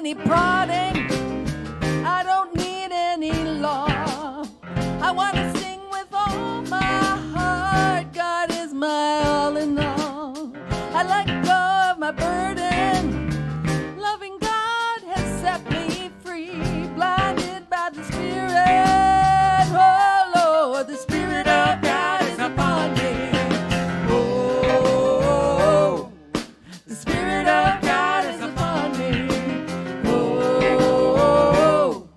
any prodding. I don't need any law. I want to sing with all my heart. God is my all in all. I let go of my burden. Loving God has set me free. Blinded by the Spirit. Oh Lord, the Spirit of God is upon me. Oh, the Spirit of God is upon me. Oh,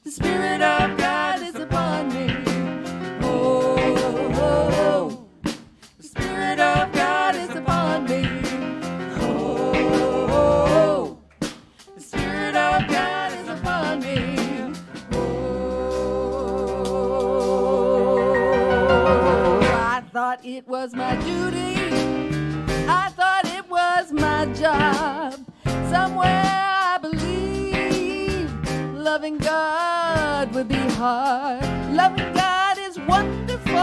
the Spirit of God is upon me. Oh, the Spirit of God is upon me. Oh, the Spirit of God is upon me. Oh, I thought it was my duty. I thought it was my job. Somewhere I believed loving God would be hard. Loving God is wonderful.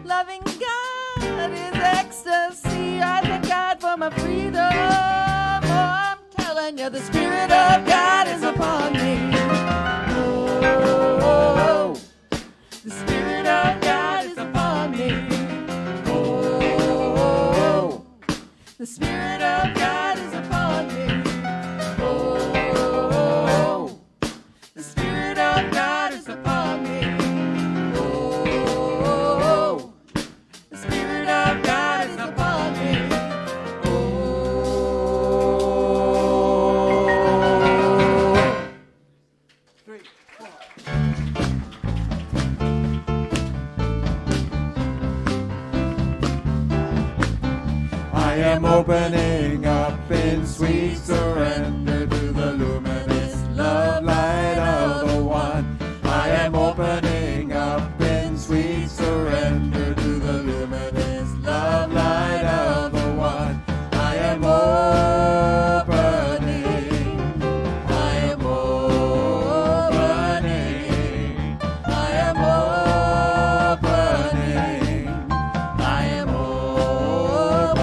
Loving God is ecstasy. I thank God for my freedom. Oh, I'm telling you, the Spirit of God is upon me. Oh, the Spirit of God is upon me. Oh, the Spirit of God is upon me. Oh, the Spirit of God is upon me. Oh, the Spirit of God is upon me. Oh. 3, 4. I am opening up in sweet surrender to the luminous love light of the One. I am opening up in sweet surrender to the luminous love light of the One. I am opening. I am opening. I am opening. I am opening.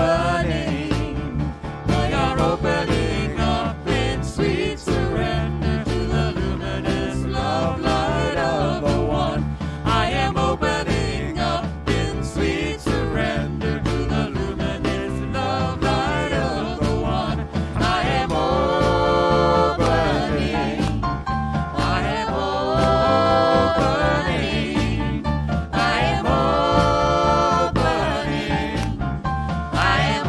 We are opening up in sweet surrender to the luminous love light of the One. I am opening up in sweet surrender to the luminous love light of the One. I am opening. I am opening. I am opening. I am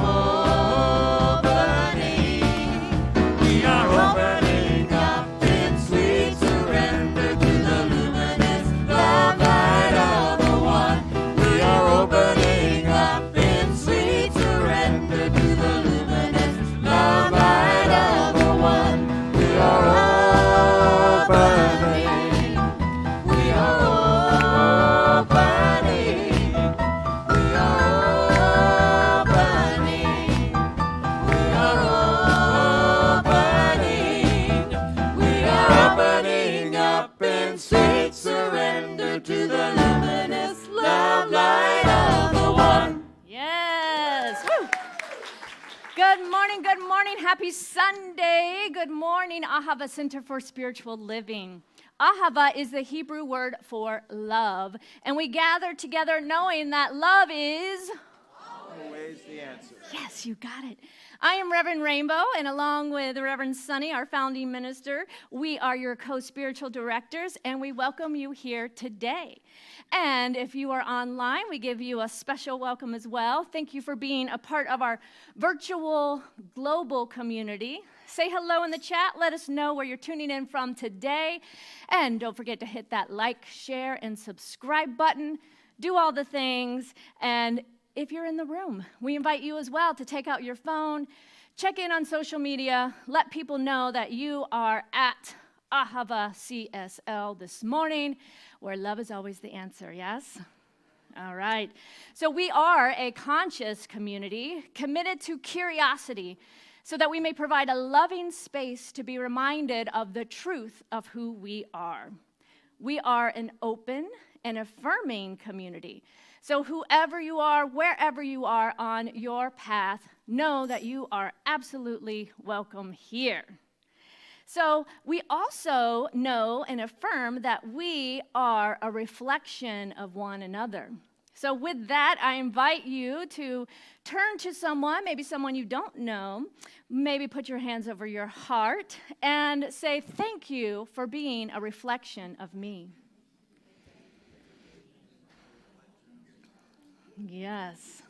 opening. We are opening up in sweet surrender to the luminous love light of the One. We are opening up in sweet surrender to the luminous love light of the One. We are opening. We are opening. We are opening. We are opening. We are opening up in sweet surrender to the luminous love light of the One. Yes. Woo. Good morning, good morning. Happy Sunday. Good morning, Ahava Center for Spiritual Living. Ahava is the Hebrew word for love, and we gather together knowing that love is... Always the answer. Yes, you got it. I am Reverend Rainbow, and along with Reverend Sunny, our founding minister, we are your co-spiritual directors, and we welcome you here today. And if you are online, we give you a special welcome as well. Thank you for being a part of our virtual global community. Say hello in the chat. Let us know where you're tuning in from today. And don't forget to hit that like, share, and subscribe button. Do all the things. And if you're in the room, we invite you as well to take out your phone, check in on social media, let people know that you are at Ahava CSL this morning, where love is always the answer, yes? All right. So we are a conscious community committed to curiosity so that we may provide a loving space to be reminded of the truth of who we are. We are an open and affirming community. So whoever you are, wherever you are on your path, know that you are absolutely welcome here. So we also know and affirm that we are a reflection of one another. So with that, I invite you to turn to someone, maybe someone you don't know, maybe put your hands over your heart and say, thank you for being a reflection of me. Yes.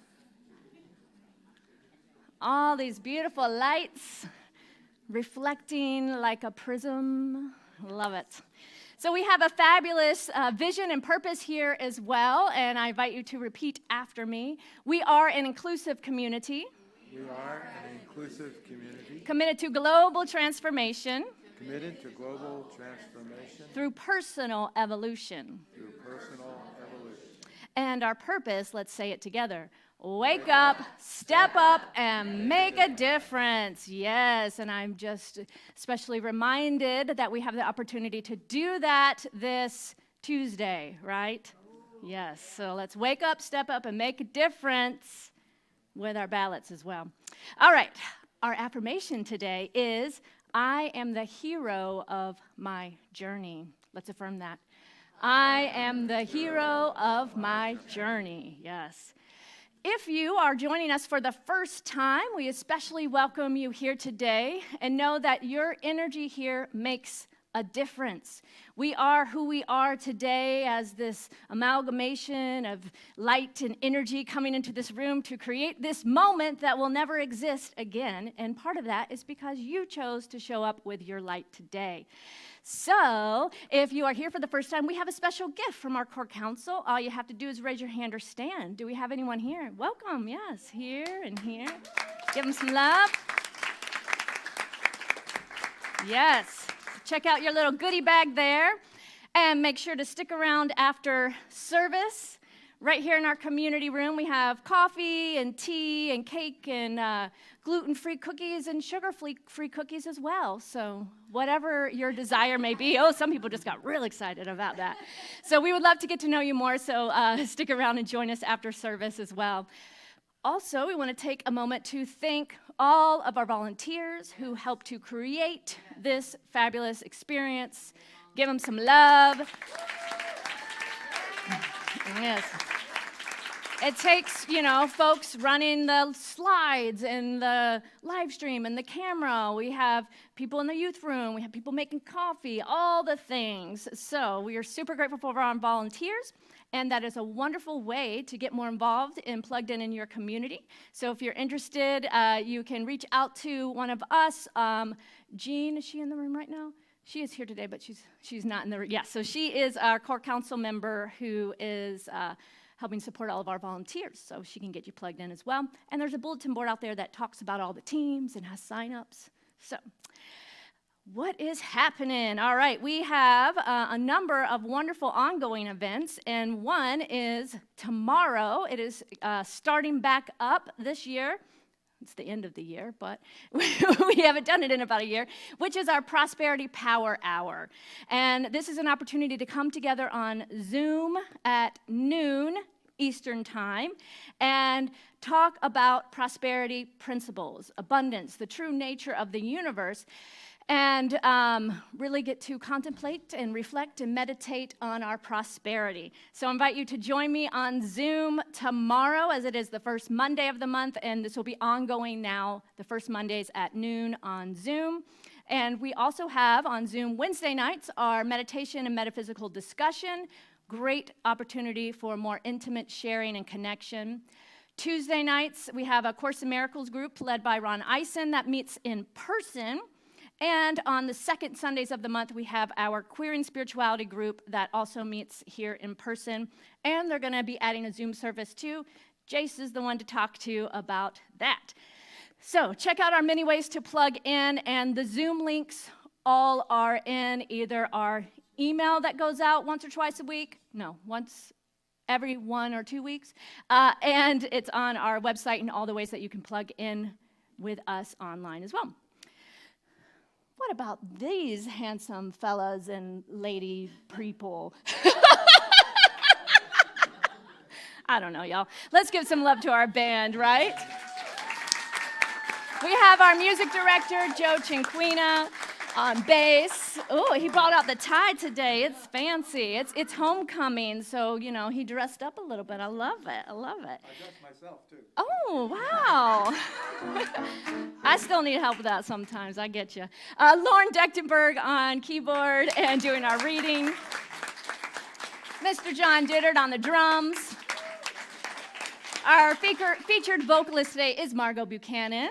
All these beautiful lights reflecting like a prism. Love it. So we have a fabulous vision and purpose here as well, and I invite you to repeat after me. We are an inclusive community. We are an inclusive community. Committed to global transformation. Committed to global transformation. Through personal evolution. Through personal evolution. And our purpose, let's say it together. Wake up, step up, and make a difference. Yes, and I'm just especially reminded that we have the opportunity to do that this Tuesday, right? Yes, so let's wake up, step up, and make a difference with our ballots as well. All right, our affirmation today is, I am the hero of my journey. Let's affirm that. I am the hero of my journey. Yes. If you are joining us for the first time, we especially welcome you here today and know that your energy here makes a difference. We are who we are today as this amalgamation of light and energy coming into this room to create this moment that will never exist again. And part of that is because you chose to show up with your light today. So, if you are here for the first time, we have a special gift from our core council. All you have to do is raise your hand or stand. Do we have anyone here? Welcome, yes, here and here. Give them some love. Yes. Check out your little goodie bag there, and make sure to stick around after service. Right here in our community room, we have coffee and tea and cake and gluten-free cookies and sugar-free cookies as well. So whatever your desire may be. Oh, some people just got real excited about that. So we would love to get to know you more, so stick around and join us after service as well. Also, we want to take a moment to thank all of our volunteers who helped to create this fabulous experience. Give them some love. Yes. It takes, folks running the slides and the live stream and the camera. We have people in the youth room. We have people making coffee, all the things. So we are super grateful for our volunteers, and that is a wonderful way to get more involved and plugged in your community. So if you're interested, you can reach out to one of us. Jean, is she in the room right now? She is here today, but she's not in the room. Yeah, so she is our core council member who is helping support all of our volunteers, so she can get you plugged in as well. And there's a bulletin board out there that talks about all the teams and has sign-ups. So what is happening? All right, we have a number of wonderful ongoing events, and one is tomorrow. It is starting back up this year. It's the end of the year, but we haven't done it in about a year, which is our Prosperity Power Hour. And this is an opportunity to come together on Zoom at noon Eastern Time and talk about prosperity principles, abundance, the true nature of the universe, and really get to contemplate and reflect and meditate on our prosperity. So I invite you to join me on Zoom tomorrow, as it is the first Monday of the month, and this will be ongoing now, the first Mondays at noon on Zoom. And we also have on Zoom Wednesday nights our meditation and metaphysical discussion. Great opportunity for more intimate sharing and connection. Tuesday nights, we have a Course in Miracles group led by Ron Eisen that meets in person. And on the second Sundays of the month, we have our Queering Spirituality group that also meets here in person. And they're going to be adding a Zoom service too. Jace is the one to talk to about that. So check out our many ways to plug in, and the Zoom links all are in either our email that goes out once or twice a week. No, once every 1 or 2 weeks. And it's on our website and all the ways that you can plug in with us online as well. What about these handsome fellas and lady people? I don't know, y'all. Let's give some love to our band, right? We have our music director, Joe Cinquina, On bass. Oh, he brought out the tie today. It's fancy. It's homecoming, so, you know, he dressed up a little bit. I love it. I love it. I dressed myself, too. Oh, wow. I still need help with that sometimes. I get you. Lauren Dechtenberg on keyboard and doing our reading. Mr. John Dittert on the drums. Our featured vocalist today is Margot Buchanan.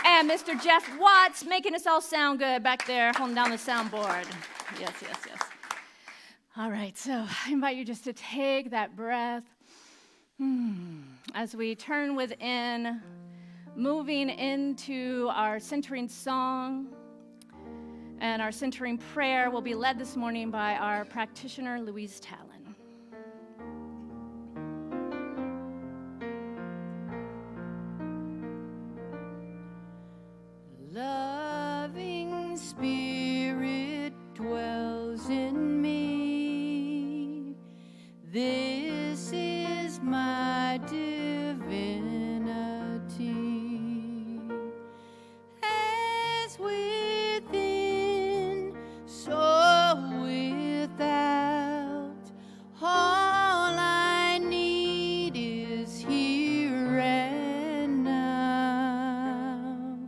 And Mr. Jeff Watts making us all sound good back there, holding down the soundboard. Yes, yes, yes. All right, so I invite you just to take that breath as we turn within, moving into our centering song. And our centering prayer will be led this morning by our practitioner, Louise Talon. Loving Spirit dwells in me. This is my divinity. As within, so without, all I need is here and now.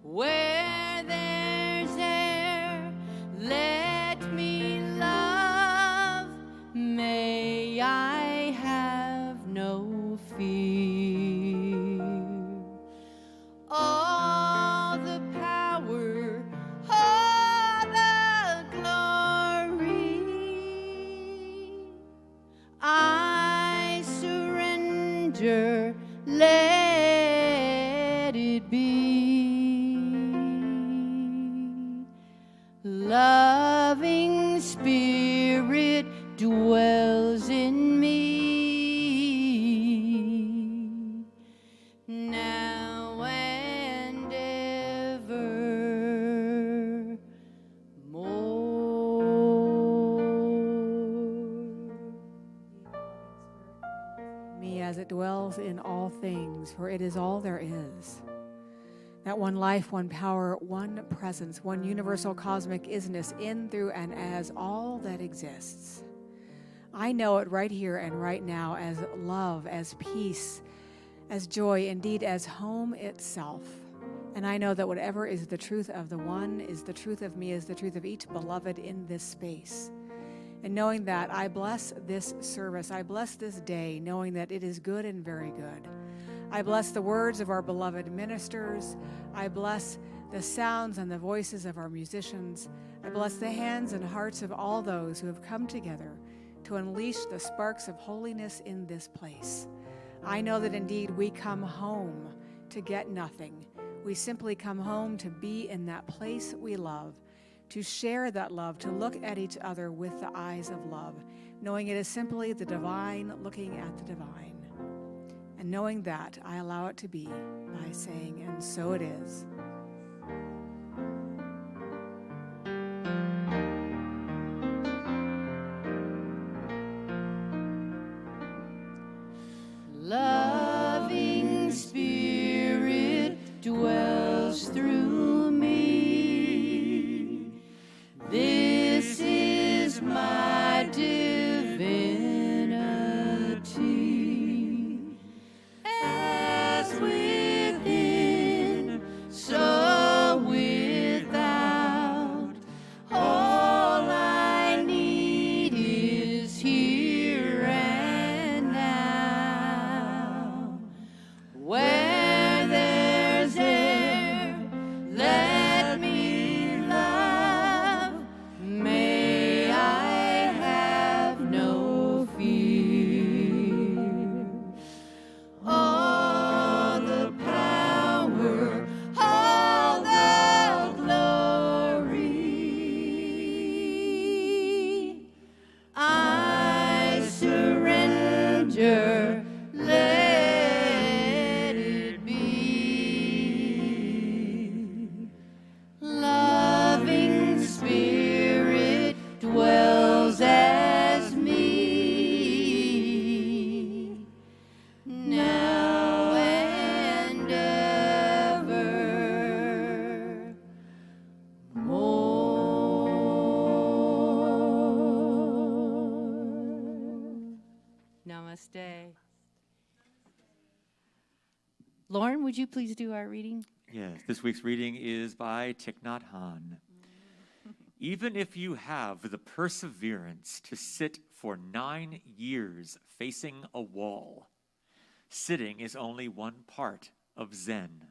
Where there's air, let me love. May I have no fear. All the power, all the glory, I surrender. Let it be. Loving Spirit dwells in me, now and ever more. Me as it dwells in all things, for it is all there is. That one life, one power, one presence, one universal cosmic isness in, through, and as all that exists. I know it right here and right now as love, as peace, as joy, indeed as home itself. And I know that whatever is the truth of the one is the truth of me, is the truth of each beloved in this space. And knowing that, I bless this service, I bless this day, knowing that it is good and very good. I bless the words of our beloved ministers. I bless the sounds and the voices of our musicians. I bless the hands and hearts of all those who have come together to unleash the sparks of holiness in this place. I know that indeed we come home to get nothing. We simply come home to be in that place we love, to share that love, to look at each other with the eyes of love, knowing it is simply the divine looking at the divine. And knowing that, I allow it to be by saying, and so it is. Loving Spirit dwells through me. This is my divinity. As within, so Namaste. Lauren, would you please do our reading? Yes, this week's reading is by Thich Nhat Hanh. Even if you have the perseverance to sit for 9 years facing a wall, sitting is only one part of Zen.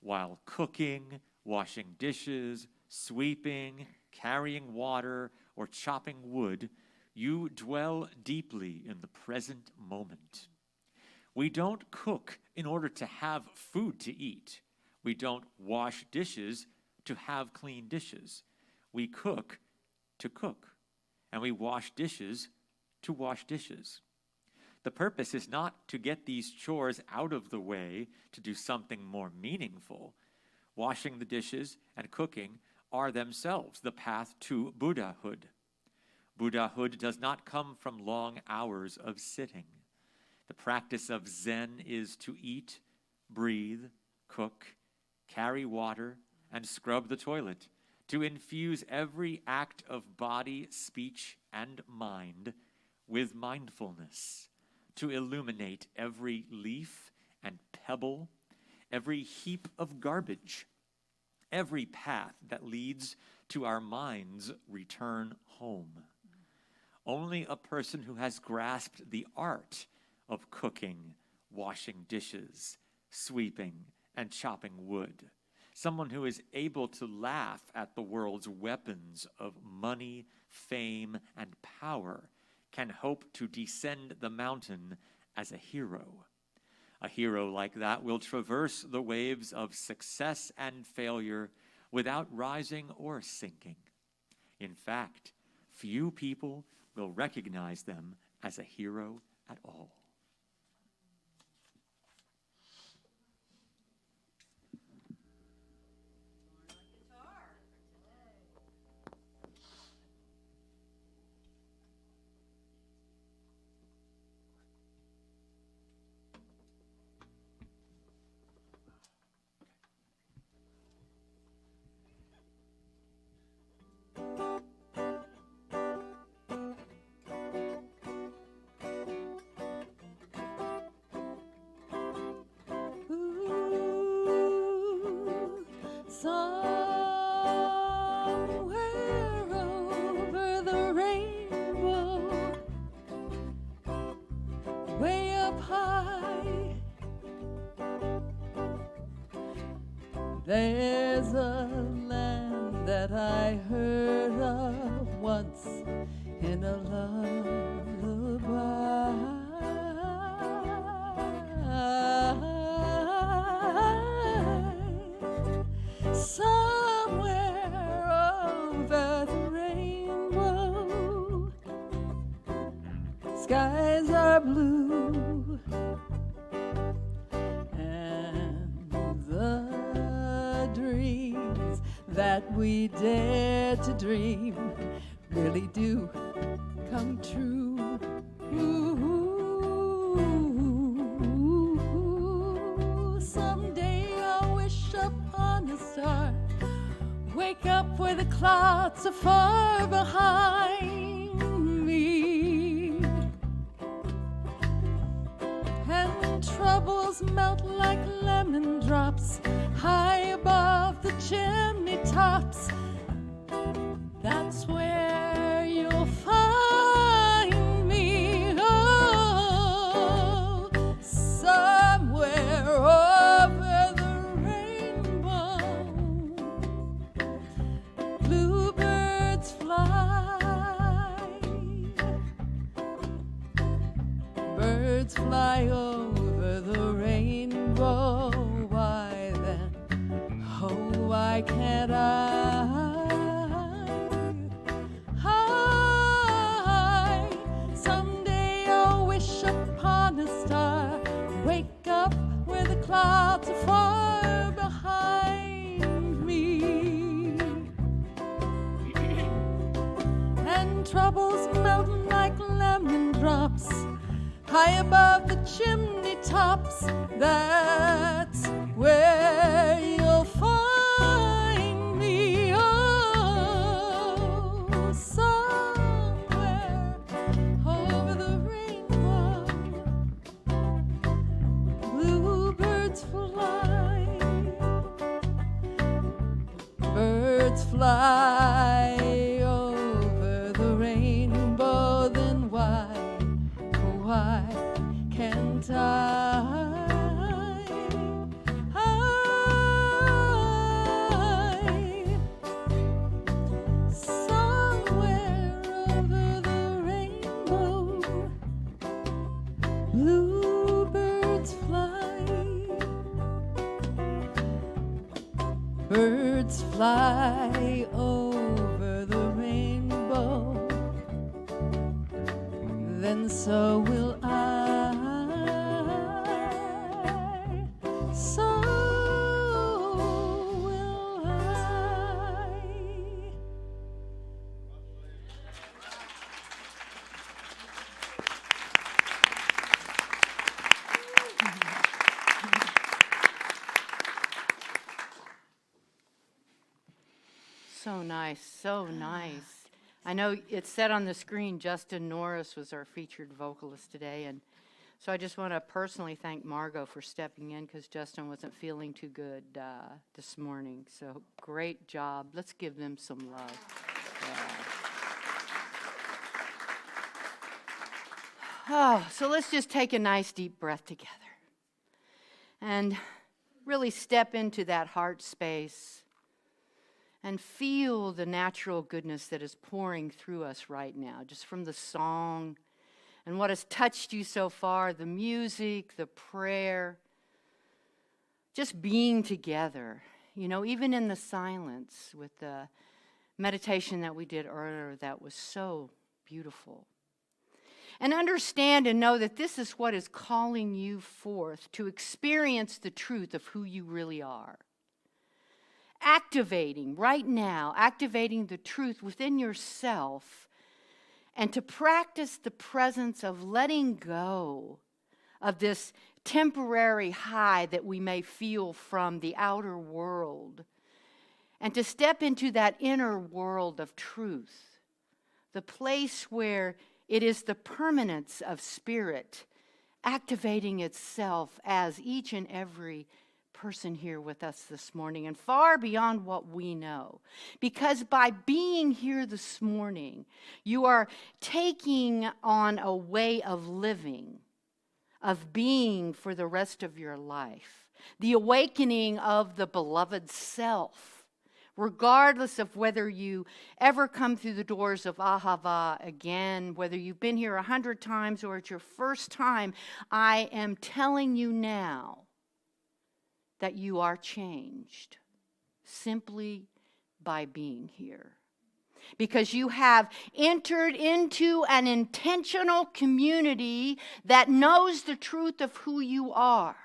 While cooking, washing dishes, sweeping, carrying water, or chopping wood, you dwell deeply in the present moment. We don't cook in order to have food to eat. We don't wash dishes to have clean dishes. We cook to cook, and we wash dishes to wash dishes. The purpose is not to get these chores out of the way to do something more meaningful. Washing the dishes and cooking are themselves the path to Buddhahood. Buddhahood does not come from long hours of sitting. The practice of Zen is to eat, breathe, cook, carry water, and scrub the toilet, to infuse every act of body, speech, and mind with mindfulness, to illuminate every leaf and pebble, every heap of garbage, every path that leads to our mind's return home. Only a person who has grasped the art of cooking, washing dishes, sweeping, and chopping wood, someone who is able to laugh at the world's weapons of money, fame, and power, can hope to descend the mountain as a hero. A hero like that will traverse the waves of success and failure without rising or sinking. In fact, few people will recognize them as a hero at all. There's a land that I heard of once in a lullaby. Somewhere over the rainbow, skies are blue. That we dare to dream really do come true. Ooh, someday I'll wish upon a star, wake up where the clouds are far behind me, and troubles melt like lemon drops high above the chimney tops. That's where you'll find me. Oh, somewhere over the rainbow, bluebirds fly, birds fly over the rainbow. Why then, oh, why can't I? Someday I'll wish upon a star, wake up where the clouds are far behind me, and troubles melt like lemon drops high above the chimney tops. That's where you'll find me. Oh, somewhere over the rainbow, Bluebirds fly over the rainbow, then why, oh why can't I? Somewhere over the rainbow, bluebirds fly. Birds fly over the rainbow, then so will I. So will I. So nice, so nice. I know it said on the screen Justin Norris was our featured vocalist today, and so I just want to personally thank Margot for stepping in because Justin wasn't feeling too good this morning. So great job. Let's give them some love. Yeah. Oh, so let's just take a nice deep breath together and really step into that heart space and feel the natural goodness that is pouring through us right now, just from the song and what has touched you so far, the music, the prayer, just being together, you know, even in the silence with the meditation that we did earlier that was so beautiful. And understand and know that this is what is calling you forth to experience the truth of who you really are. Activating right now, activating the truth within yourself, and to practice the presence of letting go of this temporary high that we may feel from the outer world, and to step into that inner world of truth, the place where it is the permanence of spirit activating itself as each and every person here with us this morning and far beyond what we know. Because by being here this morning, you are taking on a way of living, of being for the rest of your life. The awakening of the beloved self, regardless of whether you ever come through the doors of Ahava again, whether you've been here 100 times or it's your first time, I am telling you now that you are changed simply by being here. Because you have entered into an intentional community that knows the truth of who you are.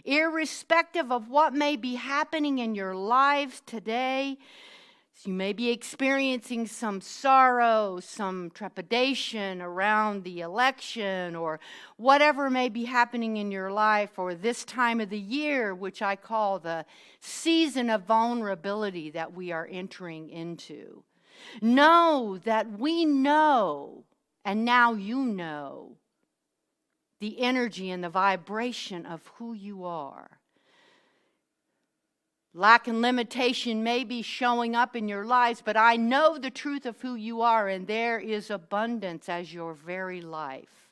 Irrespective of what may be happening in your lives today, you may be experiencing some sorrow, some trepidation around the election, or whatever may be happening in your life, or this time of the year, which I call the season of vulnerability that we are entering into. Know that we know, and now you know, the energy and the vibration of who you are. Lack and limitation may be showing up in your lives, but I know the truth of who you are, and there is abundance as your very life.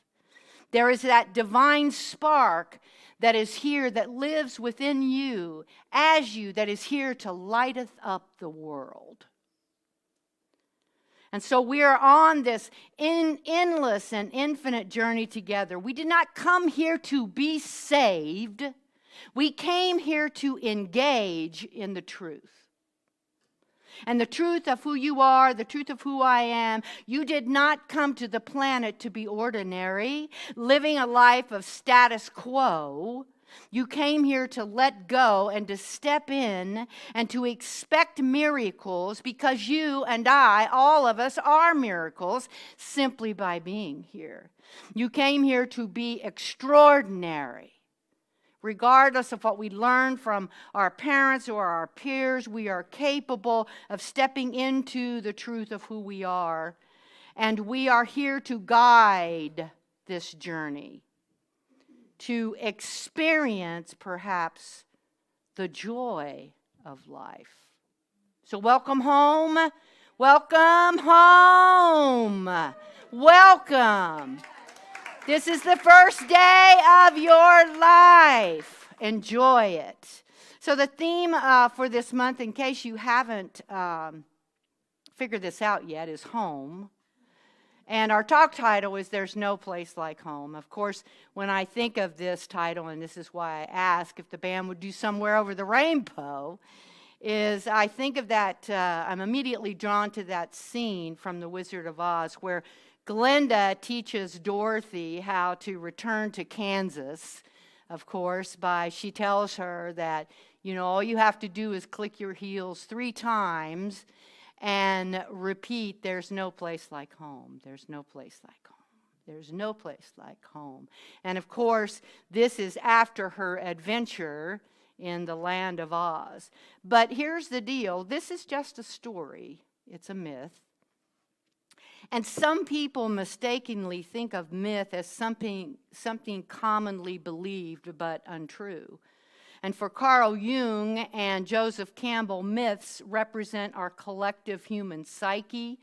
There is that divine spark that is here, that lives within you, as you, that is here to lighteth up the world. And so we are on this endless and infinite journey together. We did not come here to be saved. We came here to engage in the truth. And the truth of who you are, the truth of who I am. You did not come to the planet to be ordinary, living a life of status quo. You came here to let go and to step in and to expect miracles, because you and I, all of us, are miracles simply by being here. You came here to be extraordinary. Regardless of what we learn from our parents or our peers, we are capable of stepping into the truth of who we are. And we are here to guide this journey, to experience perhaps the joy of life. So welcome home. Welcome home. Welcome. This is the first day of your life. Enjoy it. So the theme for this month, in case you haven't figured this out yet, is home. And our talk title is There's No Place Like Home. Of course, when I think of this title, and this is why I ask if the band would do Somewhere Over the Rainbow, is I think of that, I'm immediately drawn to that scene from The Wizard of Oz where Glinda teaches Dorothy how to return to Kansas, of course, she tells her that, all you have to do is click your heels 3 times and repeat, there's no place like home. There's no place like home. There's no place like home. And of course, this is after her adventure in the land of Oz. But here's the deal. This is just a story. It's a myth. And some people mistakenly think of myth as something commonly believed but untrue. And for Carl Jung and Joseph Campbell, myths represent our collective human psyche,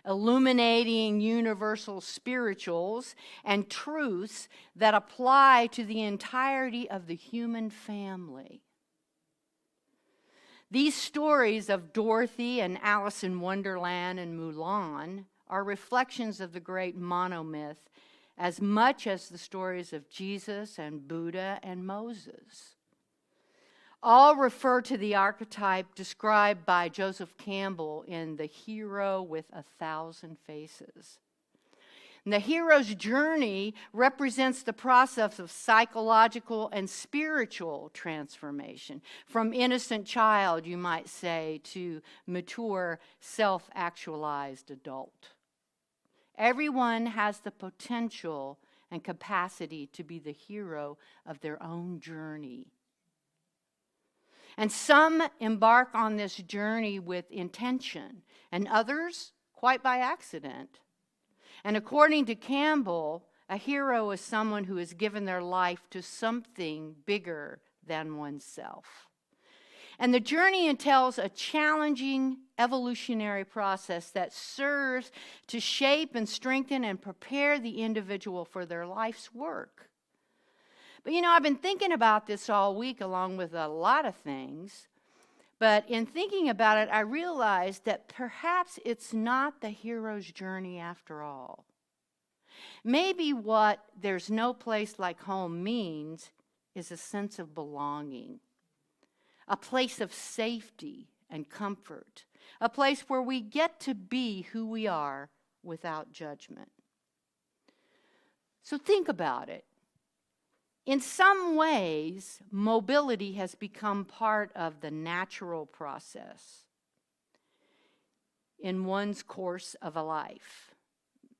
illuminating universal spirituals and truths that apply to the entirety of the human family. These stories of Dorothy and Alice in Wonderland and Mulan are reflections of the great monomyth as much as the stories of Jesus and Buddha and Moses. All refer to the archetype described by Joseph Campbell in The Hero with 1,000 Faces. And the hero's journey represents the process of psychological and spiritual transformation, from innocent child, you might say, to mature, self-actualized adult. Everyone has the potential and capacity to be the hero of their own journey. And some embark on this journey with intention, and others quite by accident. And according to Campbell, a hero is someone who has given their life to something bigger than oneself. And the journey entails a challenging evolutionary process that serves to shape and strengthen and prepare the individual for their life's work. But I've been thinking about this all week along with a lot of things. But in thinking about it, I realized that perhaps it's not the hero's journey after all. Maybe what there's no place like home means is a sense of belonging, a place of safety and comfort, a place where we get to be who we are without judgment. So think about it. In some ways, mobility has become part of the natural process in one's course of a life.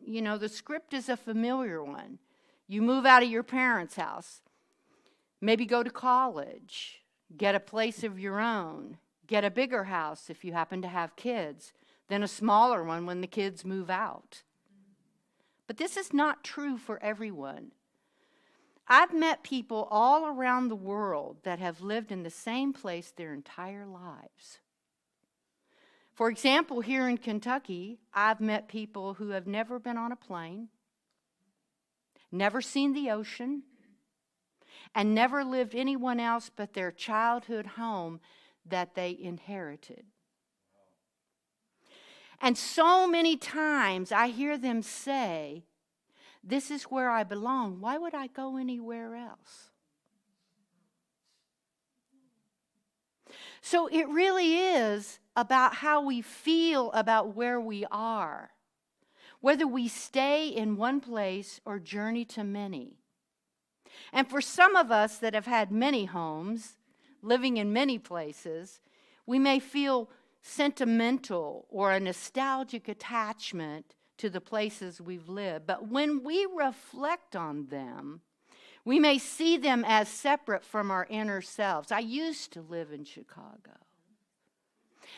The script is a familiar one. You move out of your parents' house, maybe go to college, get a place of your own, get a bigger house if you happen to have kids, then a smaller one when the kids move out. But this is not true for everyone. I've met people all around the world that have lived in the same place their entire lives. For example, here in Kentucky, I've met people who have never been on a plane, never seen the ocean, and never lived anyone else but their childhood home that they inherited. And so many times I hear them say, "This is where I belong. Why would I go anywhere else?" So it really is about how we feel about where we are, whether we stay in one place or journey to many. And for some of us that have had many homes, living in many places, we may feel sentimental or a nostalgic attachment to the places we've lived. But when we reflect on them, we may see them as separate from our inner selves. I used to live in Chicago.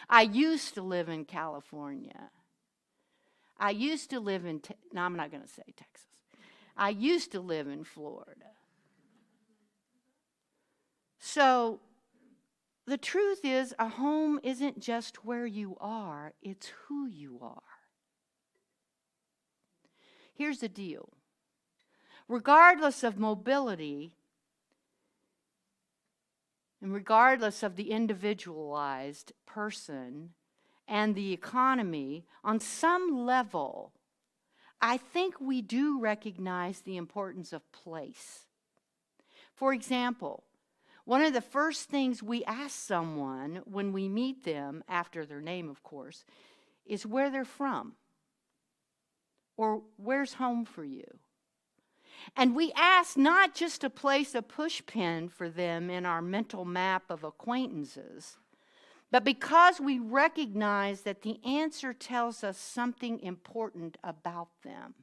I used to live in California. I used to live in, no, I'm not going to say Texas. I used to live in Florida. So the truth is, a home isn't just where you are, it's who you are. Here's the deal. Regardless of mobility, and regardless of the individualized person and the economy, on some level, I think we do recognize the importance of place. For example, one of the first things we ask someone when we meet them, after their name, of course, is where they're from. Or where's home for you? And we ask not just to place a pushpin for them in our mental map of acquaintances, but because we recognize that the answer tells us something important about them.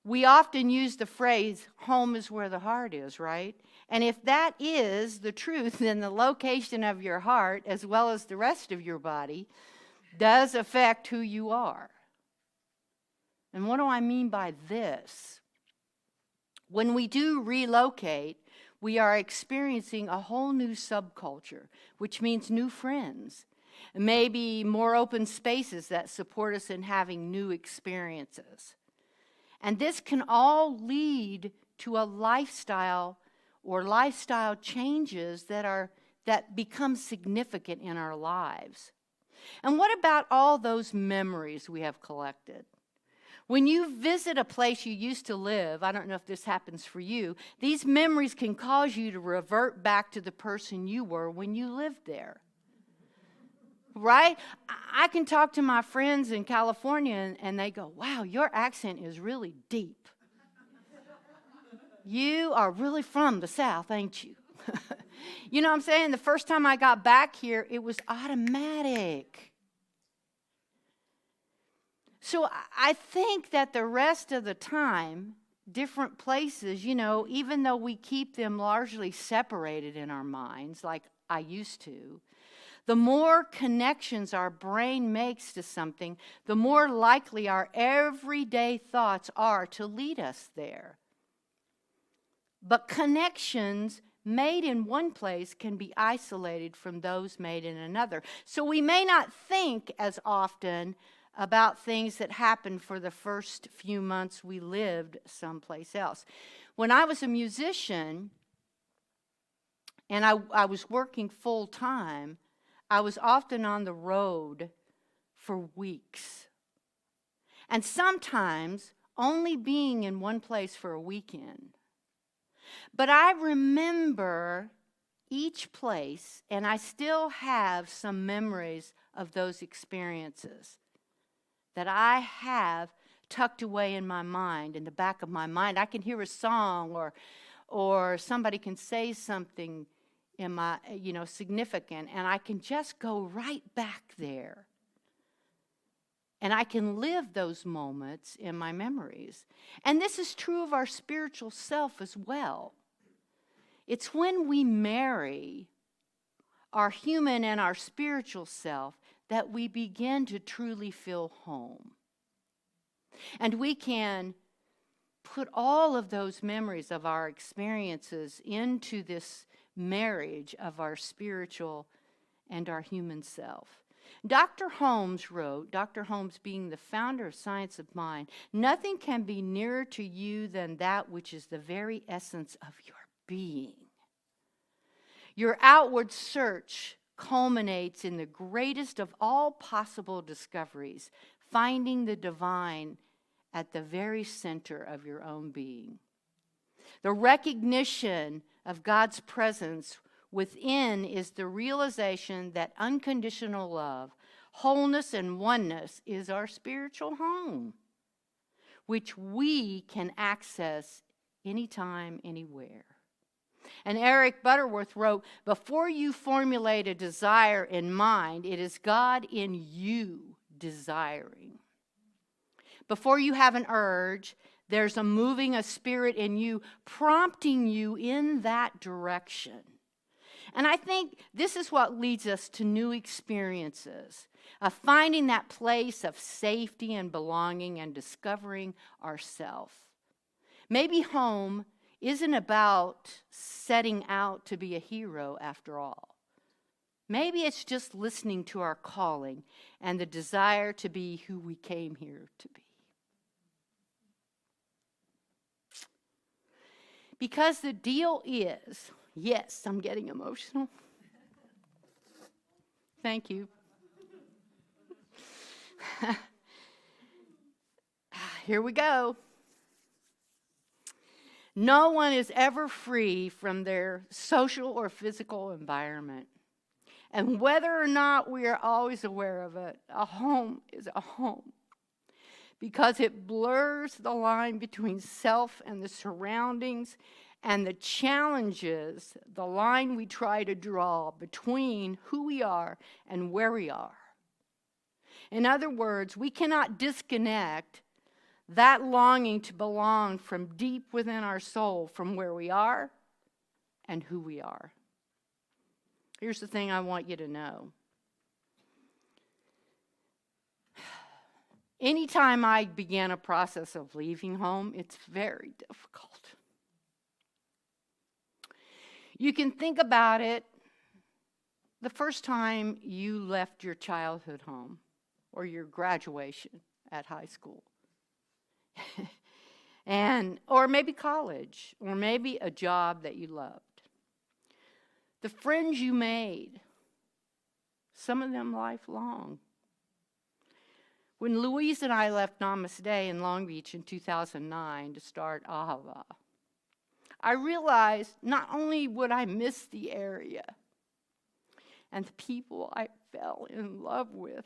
We often use the phrase, home is where the heart is, right? And if that is the truth, then the location of your heart, as well as the rest of your body, does affect who you are. And what do I mean by this? When we do relocate, we are experiencing a whole new subculture, which means new friends, maybe more open spaces that support us in having new experiences. And this can all lead to a lifestyle or lifestyle changes that become significant in our lives. And what about all those memories we have collected? When you visit a place you used to live, I don't know if this happens for you, these memories can cause you to revert back to the person you were when you lived there. Right? I can talk to my friends in California and they go, wow, your accent is really deep. You are really from the South, ain't you? You know what I'm saying? The first time I got back here, it was automatic. So I think that the rest of the time, different places, even though we keep them largely separated in our minds, like I used to, the more connections our brain makes to something, the more likely our everyday thoughts are to lead us there. But connections made in one place can be isolated from those made in another. So we may not think as often about things that happened for the first few months we lived someplace else. When I was a musician and I was working full time, I was often on the road for weeks. And sometimes only being in one place for a weekend. But I remember each place, and I still have some memories of those experiences that I have tucked away in my mind, in the back of my mind. I can hear a song or somebody can say something in my, significant, and I can just go right back there. And I can live those moments in my memories. And this is true of our spiritual self as well. It's when we marry our human and our spiritual self that we begin to truly feel home. And we can put all of those memories of our experiences into this marriage of our spiritual and our human self. Dr. Holmes wrote, Dr. Holmes being the founder of Science of Mind, nothing can be nearer to you than that which is the very essence of your being. Your outward search culminates in the greatest of all possible discoveries, finding the divine at the very center of your own being. The recognition of God's presence within is the realization that unconditional love, wholeness, and oneness is our spiritual home, which we can access anytime, anywhere. And Eric Butterworth wrote, before you formulate a desire in mind, it is God in you desiring. Before you have an urge, there's a moving, a spirit in you, prompting you in that direction. And I think this is what leads us to new experiences, of finding that place of safety and belonging and discovering ourselves. Maybe home isn't about setting out to be a hero after all. Maybe it's just listening to our calling and the desire to be who we came here to be. Because the deal is, yes, I'm getting emotional. Thank you. Here we go. No one is ever free from their social or physical environment. And whether or not we are always aware of it, a home is a home. Because it blurs the line between self and the surroundings and the challenges, the line we try to draw between who we are and where we are. In other words, we cannot disconnect that longing to belong from deep within our soul, from where we are and who we are. Here's the thing I want you to know. Anytime I began a process of leaving home, it's very difficult. You can think about it the first time you left your childhood home or your graduation at high school. Or maybe college, or maybe a job that you loved. The friends you made, some of them lifelong. When Louise and I left Namaste in Long Beach in 2009 to start Ahava, I realized not only would I miss the area and the people I fell in love with,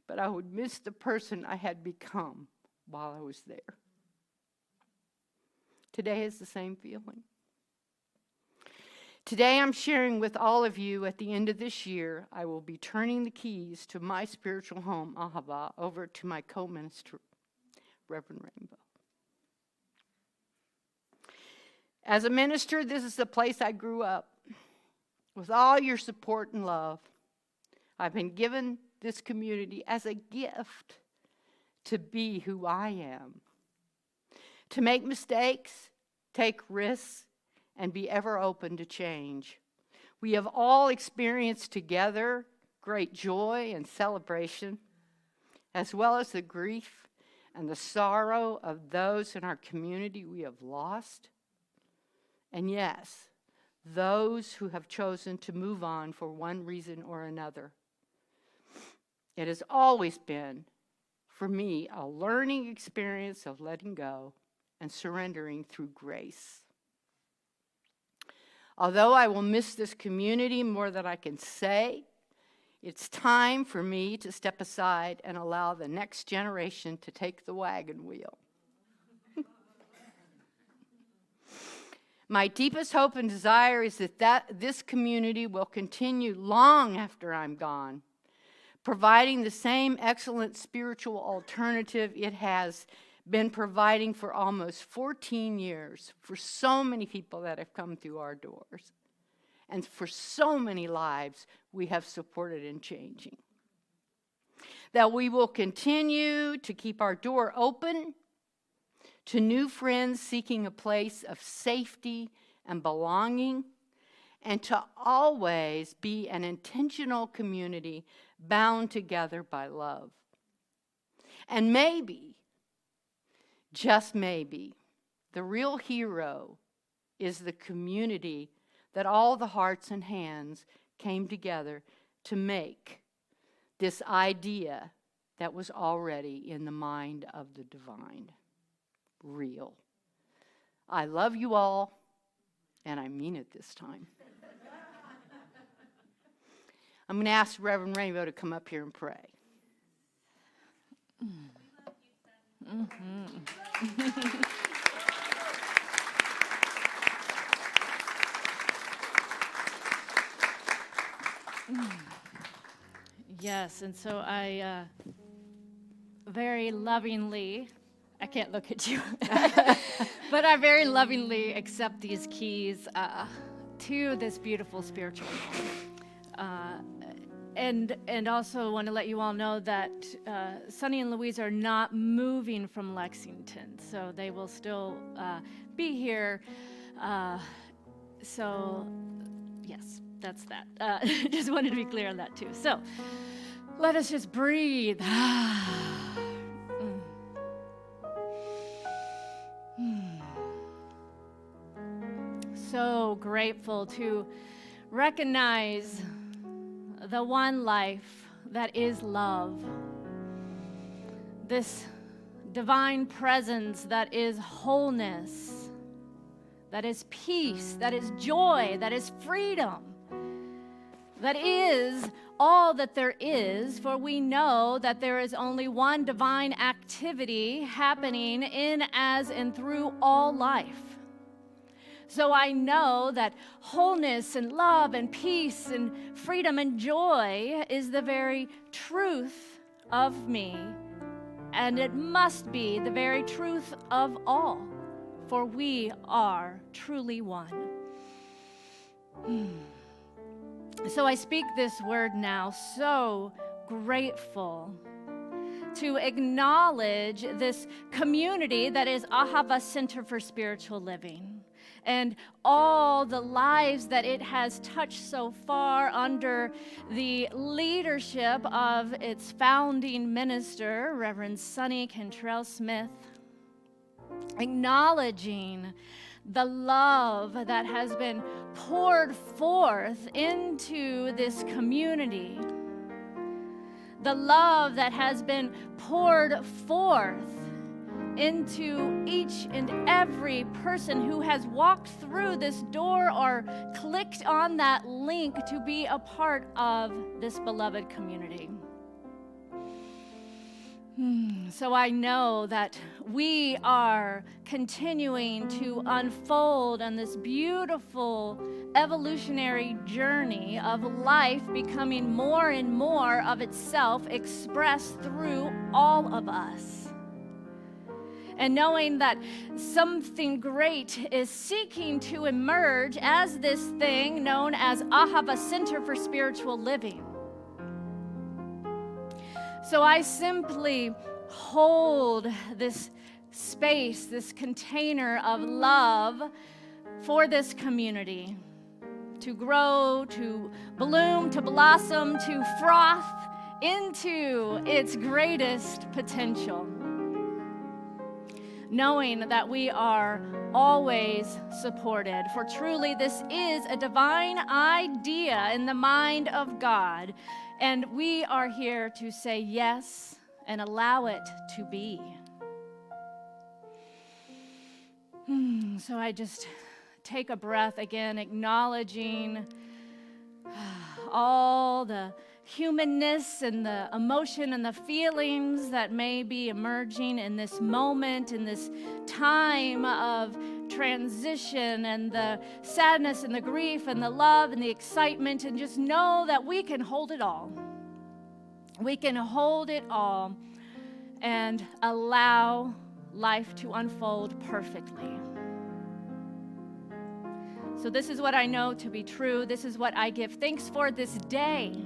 but I would miss the person I had become while I was there. Today is the same feeling. Today I'm sharing with all of you at the end of this year, I will be turning the keys to my spiritual home, Ahava, over to my co-minister, Reverend Rainbow. As a minister, this is the place I grew up. With all your support and love, I've been given this community as a gift to be who I am, to make mistakes, take risks, and be ever open to change. We have all experienced together great joy and celebration, as well as the grief and the sorrow of those in our community we have lost. And yes, those who have chosen to move on for one reason or another. It has always been, for me, a learning experience of letting go and surrendering through grace. Although I will miss this community more than I can say, it's time for me to step aside and allow the next generation to take the wagon wheel. My deepest hope and desire is that this community will continue long after I'm gone, providing the same excellent spiritual alternative it has been providing for almost 14 years for so many people that have come through our doors, and for so many lives we have supported in changing. That we will continue to keep our door open to new friends seeking a place of safety and belonging, and to always be an intentional community bound together by love. And maybe, just maybe, the real hero is the community that all the hearts and hands came together to make this idea that was already in the mind of the divine real. I love you all, and I mean it this time. I'm going to ask Reverend Rainbow to come up here and pray. Yes, and so I very lovingly, I can't look at you, but I very lovingly accept these keys to this beautiful spiritual home. and also want to let you all know that Sonny and Louise are not moving from Lexington, so they will still be here. So, yes, that's that. Just wanted to be clear on that too. So, let us just breathe. So grateful to recognize the one life that is love, this divine presence that is wholeness, that is peace, that is joy, that is freedom, that is all that there is, for we know that there is only one divine activity happening in, as, and through all life. So I know that wholeness and love and peace and freedom and joy is the very truth of me, and it must be the very truth of all, for we are truly one. So I speak this word now, so grateful to acknowledge this community that is Ahava Center for Spiritual Living, and all the lives that it has touched so far under the leadership of its founding minister, Reverend Sonny Cantrell Smith, acknowledging the love that has been poured forth into this community, the love that has been poured forth into each and every person who has walked through this door or clicked on that link to be a part of this beloved community. So I know that we are continuing to unfold on this beautiful evolutionary journey of life becoming more and more of itself expressed through all of us. And knowing that something great is seeking to emerge as this thing known as Ahava Center for Spiritual Living. So I simply hold this space, this container of love for this community to grow, to bloom, to blossom, to froth into its greatest potential. Knowing that we are always supported, for truly this is a divine idea in the mind of God, and we are here to say yes and allow it to be. So I just take a breath again, acknowledging all the humanness and the emotion and the feelings that may be emerging in this moment, in this time of transition, and the sadness and the grief and the love and the excitement, and just know that we can hold it all. We can hold it all and allow life to unfold perfectly. So this is what I know to be true. This is what I give thanks for this day.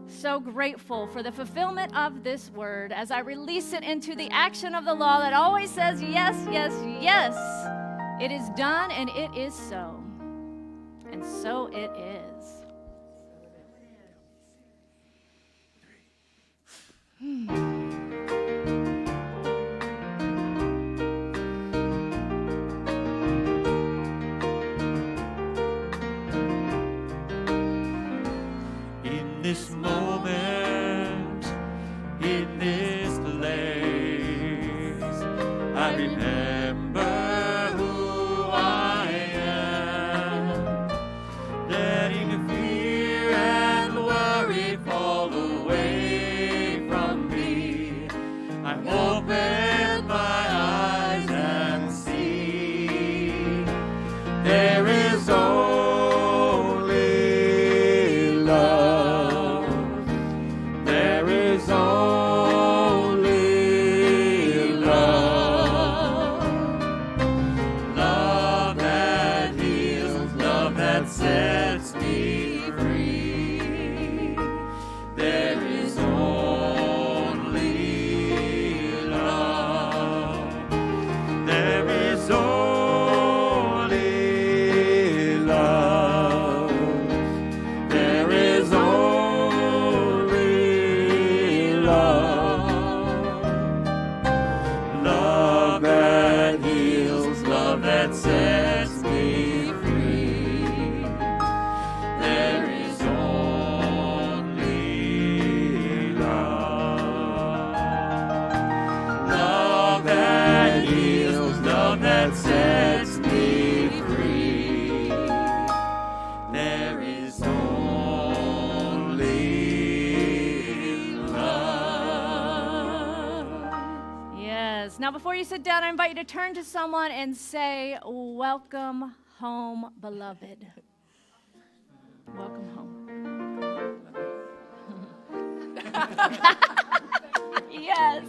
So grateful for the fulfillment of this word as I release it into the action of the law that always says yes, yes, yes. It is done and it is so. And so it is. In this moment, in this place, I remember who I am, letting fear and worry fall away from me. I open my eyes and see there is only love. Yes. Now, before you sit down, I invite you to turn to someone and say, "Welcome home, beloved." Welcome home. Yes.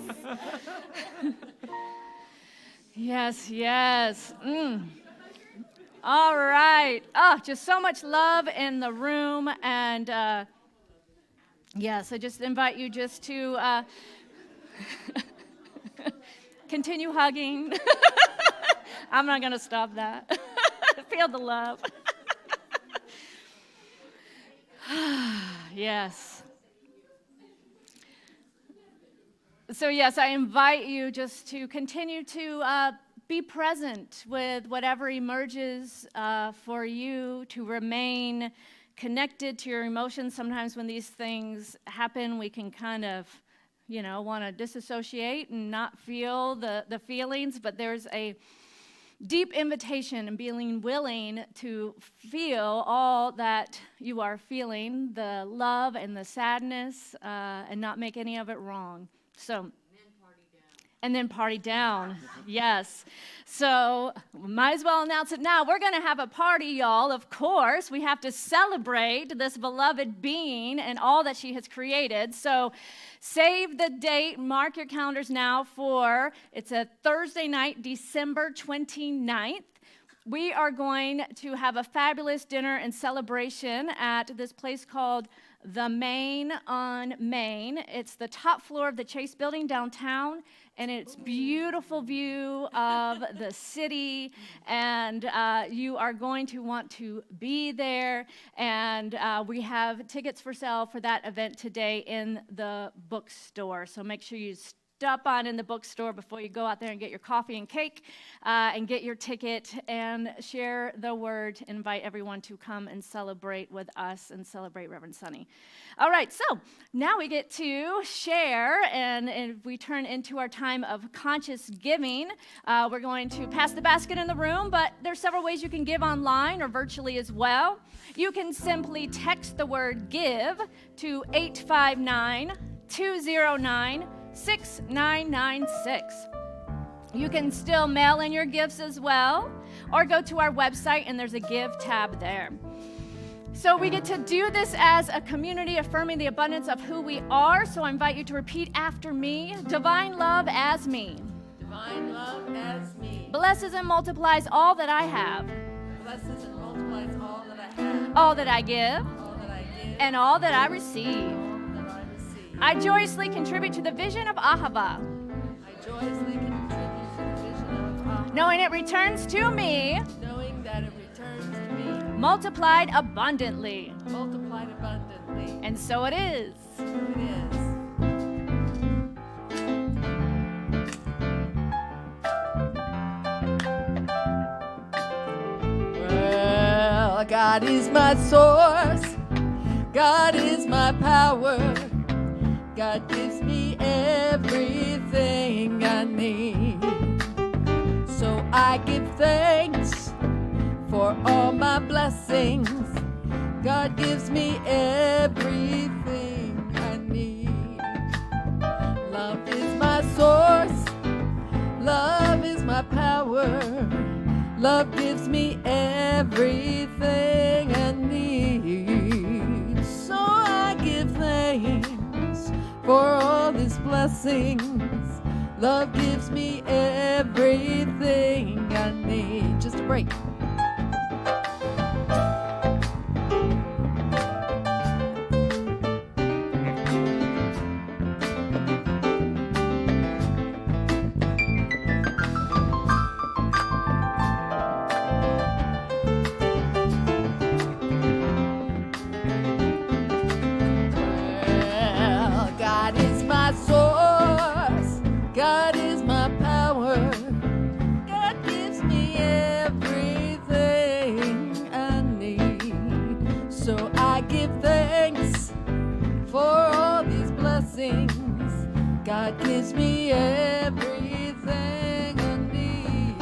Yes, yes. All right. Oh, just so much love in the room. And yes, I just invite you just to continue hugging. I'm not going to stop that. Feel the love. Yes. So yes, I invite you just to continue to be present with whatever emerges for you, to remain connected to your emotions. Sometimes when these things happen, we can kind of, want to disassociate and not feel the feelings, but there's a deep invitation and being willing to feel all that you are feeling, the love and the sadness, and not make any of it wrong. So, and then party down. Yes. So, might as well announce it now. We're going to have a party, y'all. Of course, we have to celebrate this beloved being and all that she has created. So, save the date. Mark your calendars now for, it's a Thursday night, December 29th. We are going to have a fabulous dinner and celebration at this place called The Main on Main. It's the top floor of the Chase Building downtown, and it's beautiful view of the city, and you are going to want to be there. And we have tickets for sale for that event today in the bookstore, so make sure you stop on in the bookstore before you go out there and get your coffee and cake and get your ticket and share the word. Invite everyone to come and celebrate with us and celebrate Reverend Sunny. All right, so now we get to share, and we turn into our time of conscious giving. We're going to pass the basket in the room, but there's several ways you can give online or virtually as well. You can simply text the word GIVE to 859-209-6996. You can still mail in your gifts as well, or go to our website and there's a give tab there. So we get to do this as a community, affirming the abundance of who we are. So I invite you to repeat after me. Divine love as me. Divine love as me. Blesses and multiplies all that I have. Blesses and multiplies all that I have. All that I give. All that I give. And all that I receive. That I receive. I joyously contribute to the vision of Ahava. I joyously contribute to the vision of Ahava. Knowing it returns to me. Knowing that it returns to me. Multiplied abundantly. Multiplied abundantly. And so it is. So it is. Well, God is my source. God is my power. God gives me everything I need. So I give thanks for all my blessings. God gives me everything I need. Love is my source. Love is my power. Love gives me everything I need. So I give thanks for all His blessings. Love gives me everything I need. Just a break. God is my power. God gives me everything I need. So I give thanks for all these blessings. God gives me everything I need.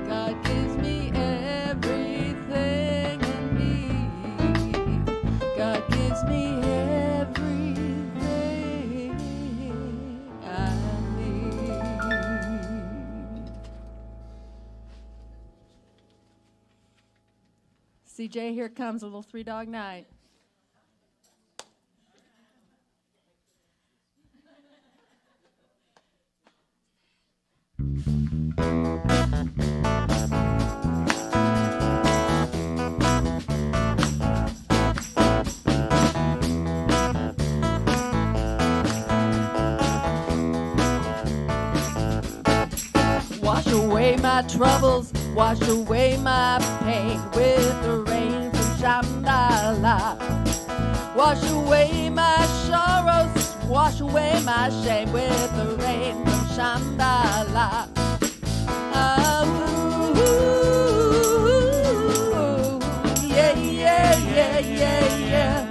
God gives me everything I need. God gives me everything I need. CJ, here comes a little Three Dog Night. Wash away my troubles, wash away my pain with the rain from Shambhala. Wash away my sorrows, wash away my shame with the rain from Shambhala. Yeah, yeah, yeah, yeah, yeah.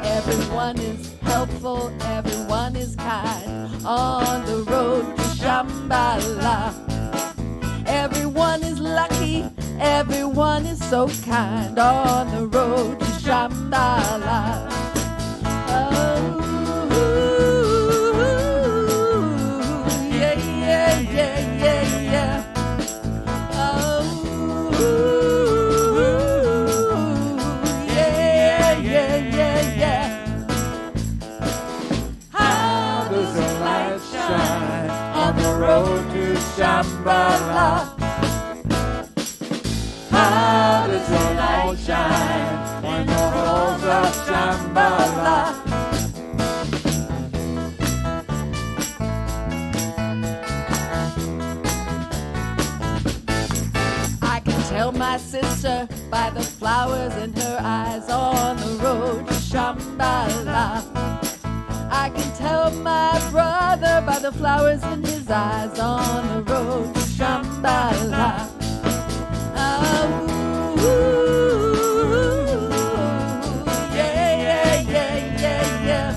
Everyone is helpful, everyone is kind on the road to Shambhala. Everyone is lucky, everyone is so kind on the road to Shambhala. Yeah, yeah, yeah, yeah, yeah. Yeah, yeah, yeah, yeah. How does the light shine on the road to Shambhala? How does the light shine in the halls of Shambhala? I can tell my sister by the flowers in her eyes on the road to Shambhala. I can tell my brother by the flowers in his eyes on the road to Shambhala. Yeah, yeah, yeah, yeah, yeah.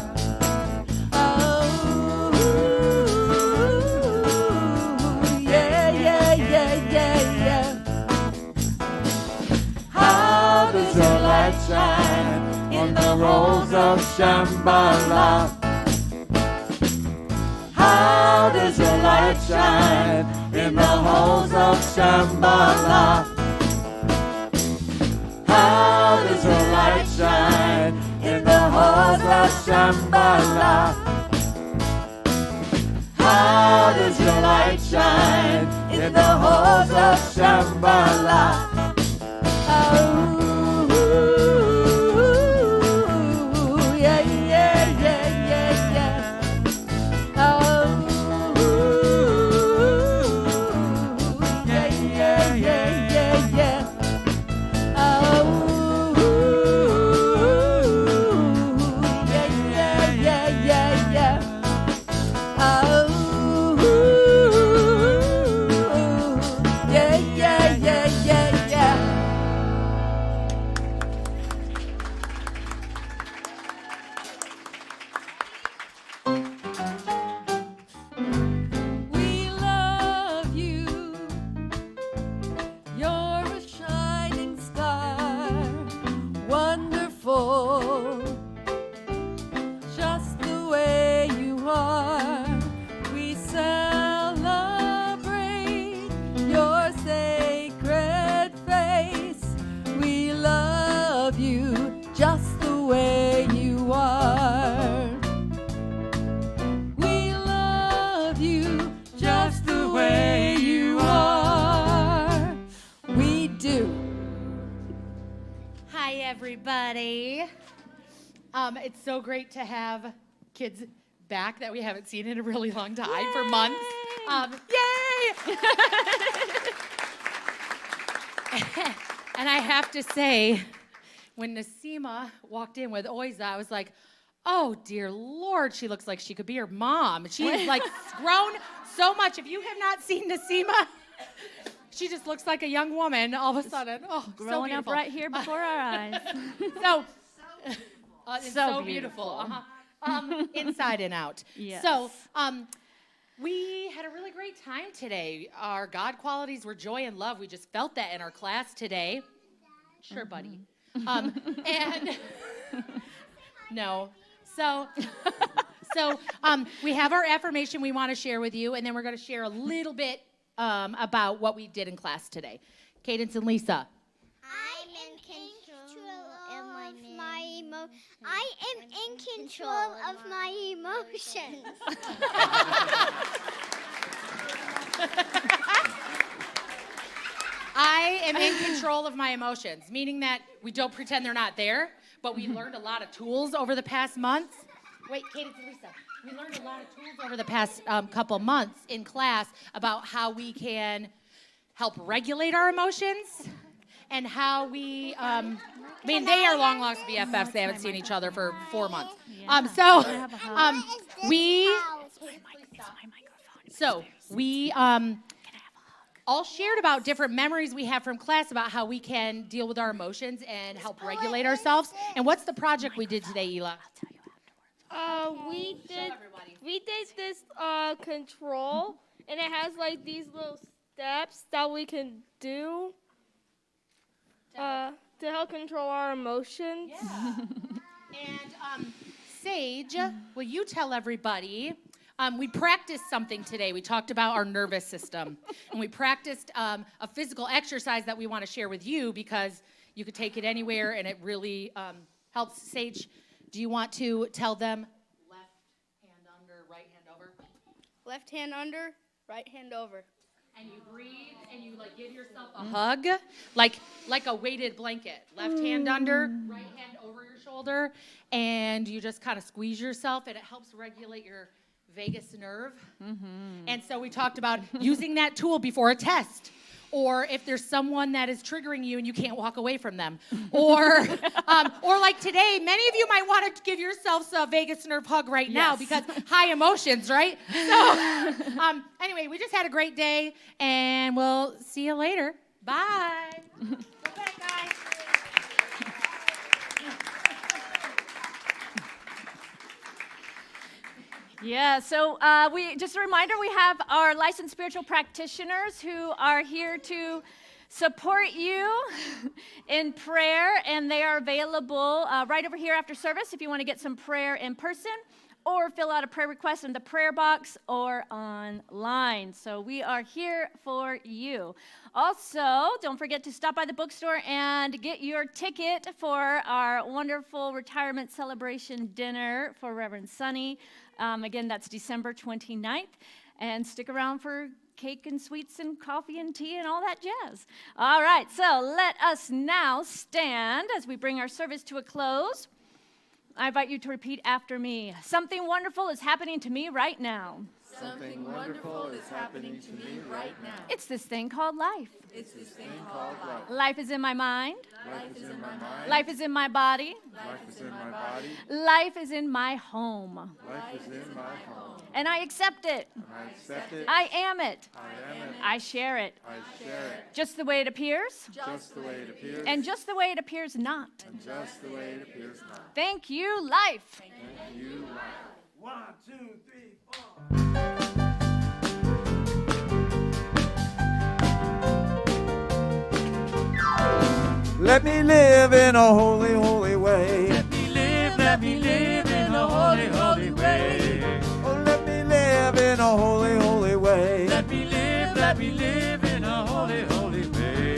Yeah, yeah, yeah, yeah, yeah. How does your light shine in the halls of Shambhala? How does your light shine in the halls of Shambhala? How does your light shine in the halls of Shambhala? How does your light shine in the halls of Shambhala? Yeah, yeah, yeah, yeah, yeah. Yeah, yeah, yeah, yeah, yeah. Yeah, yeah, yeah, yeah, yeah. Yeah, yeah, yeah, yeah, yeah. We love you. You're a shining star, wonderful, just the way you are. We celebrate your sacred face. We love you just the way you are. We love you just the way you are. We do. Hi, everybody. It's so great to have kids back that we haven't seen in a really long time, for months. Yay! And I have to say, when Nasima walked in with Oiza, I was like, oh, dear Lord, she looks like she could be her mom. She's like grown so much. If you have not seen Nasima, she just looks like a young woman all of a sudden. Oh, so Growing up beautiful. right here before our eyes. It's So so beautiful. beautiful. Inside and out. Yes. So, we had a really great time today. Our God qualities were joy and love. We just felt that in our class today. Sure, buddy. And no. So So we have our affirmation we want to share with you, and then we're going to share a little bit about what we did in class today. Cadence and Lisa. I'm in control of my emotions. I am in control of my emotions. I am in control of my emotions, meaning that we don't pretend they're not there, but we learned a lot of tools over the past months. Wait, Cadence and Lisa. We learned a lot of tools over the past couple months in class about how we can help regulate our emotions and how we, they are long lost BFFs. They haven't seen each other for 4 months. We all shared about different memories we have from class about how we can deal with our emotions and help regulate ourselves. And what's the project we did today, Ela? We did this control, and it has like these little steps that we can do to help control our emotions. Yeah. And Sage, will you tell everybody? We practiced something today. We talked about our nervous system, and we practiced a physical exercise that we want to share with you because you could take it anywhere, and it really helps. Sage, do you want to tell them left hand under, right hand over? Left hand under, right hand over. And you breathe, and you like give yourself a hug, like a weighted blanket. Left hand under, right hand over your shoulder, and you just kind of squeeze yourself, and it helps regulate your vagus nerve. Mm-hmm. And so we talked about using that tool before a test, or if there's someone that is triggering you and you can't walk away from them, or like today, many of you might want to give yourselves a vagus nerve hug right now because high emotions, right? So anyway, we just had a great day, and we'll see you later. Bye. Go back, guys. Yeah, so just a reminder, we have our licensed spiritual practitioners who are here to support you in prayer, and they are available right over here after service if you want to get some prayer in person or fill out a prayer request in the prayer box or online. So we are here for you. Also, don't forget to stop by the bookstore and get your ticket for our wonderful retirement celebration dinner for Reverend Sonny. Again, that's December 29th. And stick around for cake and sweets and coffee and tea and all that jazz. All right, so let us now stand as we bring our service to a close. I invite you to repeat after me. Something wonderful is happening to me right now. Something wonderful is happening to me right now. It's this thing called life. It's this thing called life. Life is in my mind. Life is in my mind. Life is in my body. Life is in my body. Life is in my home. Life is in my home. And I accept it. I accept it. I am it. I am it. I share it. I share it. Just the way it appears. Just the way it appears. And just the way it appears not. And just the way it appears not. Thank you, life. Thank you, life. 1, 2, 3, 4. Let me live in a holy, holy way. Let me live in a holy, holy way. Oh, let me live in a holy, holy way. Let me live in a holy, holy way.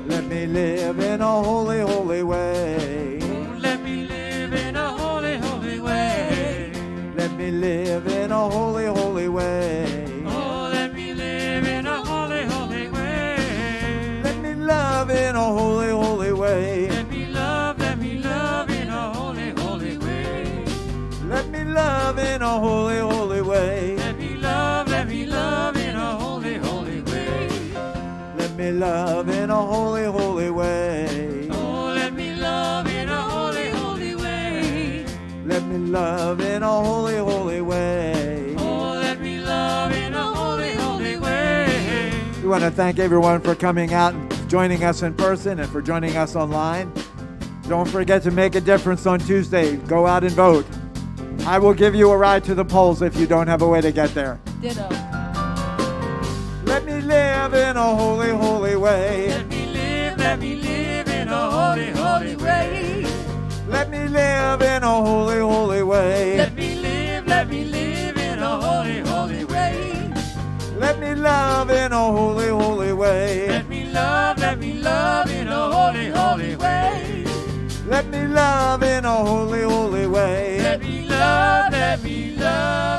Let me live in a holy, holy way. Oh, let me live in a holy, holy way. Let me live in a holy, holy way. Oh, let me live in a holy, holy way. Let me love in a holy, holy way. Let me love in a holy, holy way. Let me love in a holy, holy way. Let me love in a holy, holy way. Let me love in a holy, holy way. Oh, let me love in a holy, holy way. Let me love in a holy, holy way. Oh, let me love in a holy, holy way. We want to thank everyone for coming out and joining us in person and for joining us online. Don't forget to make a difference on Tuesday. Go out and vote. I will give you a ride to the polls if you don't have a way to get there. Ditto. Let me live in a holy, holy way. Let me live in a holy, holy way. Let me live in a holy, holy way. Let me live let me live in a holy, holy way. Let me love in a holy, holy way. Let me love in a holy, holy way. Let me love in a holy, holy way. Let me love, let me love.